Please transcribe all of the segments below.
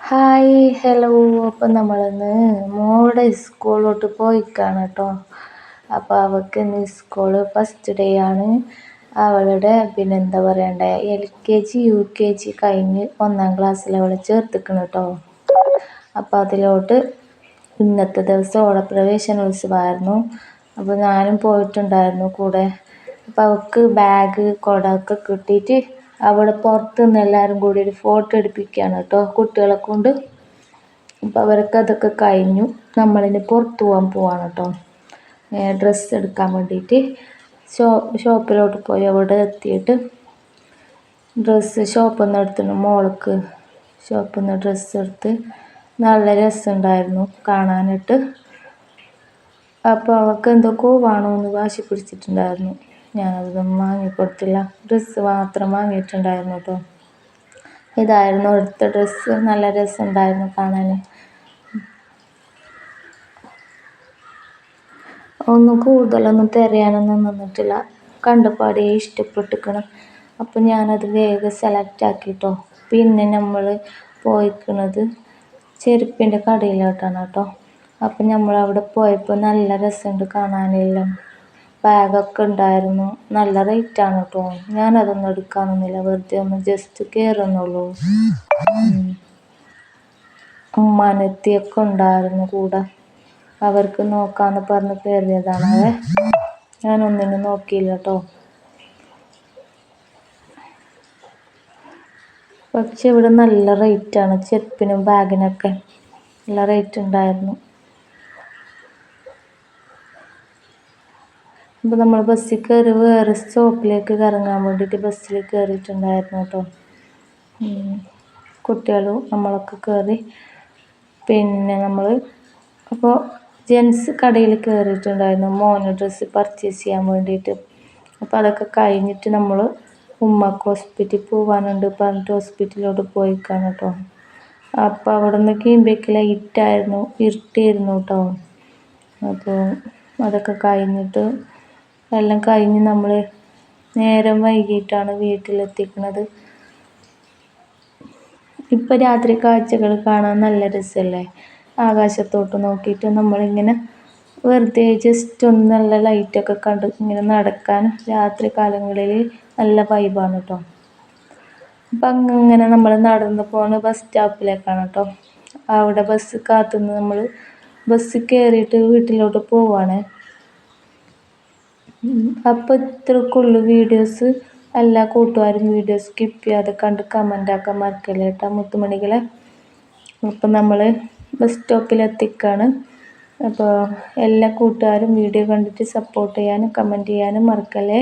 Hi hello. അപ്പം നമ്മളിന്ന് മോളുടെ സ്കൂളിലോട്ട് പോയിക്കാണ് കേട്ടോ. അപ്പോൾ അവൾക്ക് ഇന്ന് സ്കൂള് ഫസ്റ്റ് ഡേ ആണ്. അവളുടെ എന്താ പറയണ്ടേ LKG UKG കഴിഞ്ഞ് 1ാം ക്ലാസ്സിൽ അവളെ ചേർത്തിക്കണം കേട്ടോ. അപ്പോൾ അതിലോട്ട് ഇന്നത്തെ ദിവസം ഓണപ്രവേശനോത്സവമായിരുന്നു. അപ്പോൾ ഞാനും പോയിട്ടുണ്ടായിരുന്നു കൂടെ. അപ്പോൾ അവൾക്ക് ബാഗ് കുട ഒക്കെ കിട്ടിയിട്ട് അവിടെ പുറത്തുനിന്ന് എല്ലാവരും കൂടി ഒരു ഫോട്ടോ എടുപ്പിക്കുകയാണ് കേട്ടോ കുട്ടികളെ കൊണ്ട്. അപ്പോൾ അവർക്ക് അതൊക്കെ കഴിഞ്ഞു. നമ്മളിനി പുറത്ത് പോവാണ് കേട്ടോ, ഡ്രസ്സ് എടുക്കാൻ വേണ്ടിയിട്ട്. ഷോപ്പിലോട്ട് പോയി അവിടെ എത്തിയിട്ട് ഷോപ്പിൽ നിന്ന് എടുത്തിട്ട് മോൾക്ക് ഷോപ്പിൽ നിന്ന് ഡ്രസ്സ് എടുത്ത് നല്ല രസമുണ്ടായിരുന്നു കാണാനായിട്ട്. അപ്പോൾ അവൾക്ക് എന്തൊക്കെയോ വേണമെന്ന് വാശി പിടിച്ചിട്ടുണ്ടായിരുന്നു. ഞാനതൊന്നും വാങ്ങിക്കൊടുത്തില്ല. ഡ്രസ്സ് മാത്രം വാങ്ങിയിട്ടുണ്ടായിരുന്നു കേട്ടോ. ഇതായിരുന്നു എടുത്ത ഡ്രസ്സ്. നല്ല രസമുണ്ടായിരുന്നു കാണാൻ. കൂടുതലൊന്നും തിരയാനൊന്നും നിന്നിട്ടില്ല. കണ്ടപാടെ ഇഷ്ടപ്പെട്ടിക്കണം. അപ്പം ഞാനത് വേഗം സെലക്ട് ആക്കിട്ടോ. പിന്നെ നമ്മൾ പോയിക്കുന്നത് ചെരുപ്പിൻ്റെ കടയിലോട്ടാണ് കേട്ടോ. അപ്പം നമ്മൾ അവിടെ പോയപ്പോൾ നല്ല രസമുണ്ട് കാണാനെല്ലാം. ബാഗൊക്കെ ഉണ്ടായിരുന്നു. നല്ല റേറ്റാണ് കേട്ടോ. ഞാനതൊന്നും എടുക്കാനൊന്നുമില്ല, വെറുതെ ഒന്ന് ജസ്റ്റ് കയറുന്നുള്ളൂ. ഉമ്മാനെത്തിയൊക്കെ ഉണ്ടായിരുന്നു കൂടെ. അവർക്ക് നോക്കാമെന്ന് പറഞ്ഞ് കയറിയതാണ്. ഞാനൊന്നിനും നോക്കിയില്ല കേട്ടോ. പക്ഷെ ഇവിടെ നല്ല റേറ്റാണ് ചെരുപ്പിനും ബാഗിനൊക്കെ. നല്ല റേറ്റ് ഉണ്ടായിരുന്നു. അപ്പോൾ നമ്മൾ ബസ്സിൽ കയറി വേറെ സ്റ്റോപ്പിലേക്ക് ഇറങ്ങാൻ വേണ്ടിയിട്ട് ബസ്സിൽ കയറിയിട്ടുണ്ടായിരുന്നു കേട്ടോ. കുട്ടികളും നമ്മളൊക്കെ കയറി. പിന്നെ നമ്മൾ അപ്പോൾ ജെൻസ് കടയിൽ കയറിയിട്ടുണ്ടായിരുന്നു മോന് ഡ്രസ്സ് പർച്ചേസ് ചെയ്യാൻ വേണ്ടിയിട്ട്. അപ്പോൾ അതൊക്കെ കഴിഞ്ഞിട്ട് നമ്മൾ ഉമ്മക്ക് ഹോസ്പിറ്റലിൽ പോകാനുണ്ട് പറഞ്ഞിട്ട് ഹോസ്പിറ്റലിലോട്ട് പോയിക്കാണ് കേട്ടോ. അപ്പോൾ അവിടെ നിന്ന് കഴിയുമ്പോഴേക്ക് ലൈറ്റായിരുന്നു, ഇരുട്ടായിരുന്നു കേട്ടോ. അപ്പോൾ അതൊക്കെ കഴിഞ്ഞിട്ട് എല്ലാം കഴിഞ്ഞ് നമ്മൾ നേരം വൈകിട്ടാണ് വീട്ടിലെത്തിക്കുന്നത്. ഇപ്പം രാത്രി കാഴ്ചകൾ കാണാൻ നല്ല രസമല്ലേ. ആകാശത്തോട്ട് നോക്കിയിട്ട് നമ്മളിങ്ങനെ വെറുതെ ജസ്റ്റ് ഒന്ന് നല്ല ലൈറ്റൊക്കെ കണ്ട് ഇങ്ങനെ നടക്കാൻ രാത്രി കാലങ്ങളിൽ നല്ല വൈബാണ് കേട്ടോ. അപ്പം അങ്ങനെ നമ്മൾ നടന്ന് പോകുന്ന ബസ് സ്റ്റോപ്പിലേക്കാണ് കേട്ടോ. അവിടെ ബസ് കാത്തുനിന്ന് നമ്മൾ ബസ് കയറിയിട്ട് വീട്ടിലോട്ട് പോവാണ്. അപ്പോൾ ഇത്രക്കുള്ളൂ വീഡിയോസ്. എല്ലാ കൂട്ടുകാരും വീഡിയോ സ്കിപ്പ് ചെയ്യാതെ കണ്ട് കമൻ്റ് ആക്കാൻ മറക്കല്ലേ കേട്ടോ മുത്തുമണികളെ. അപ്പം നമ്മൾ ബസ് സ്റ്റോപ്പിലെത്തിക്കാണ്. അപ്പോൾ എല്ലാ കൂട്ടുകാരും വീഡിയോ കണ്ടിട്ട് സപ്പോർട്ട് ചെയ്യാനും കമൻറ്റ് ചെയ്യാനും മറക്കല്ലേ.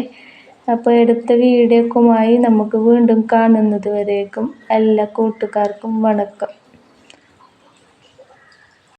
അപ്പോൾ അടുത്ത വീഡിയോക്കുമായി നമുക്ക് വീണ്ടും കാണുന്നത് വരേക്കും എല്ലാ കൂട്ടുകാർക്കും വണക്കം.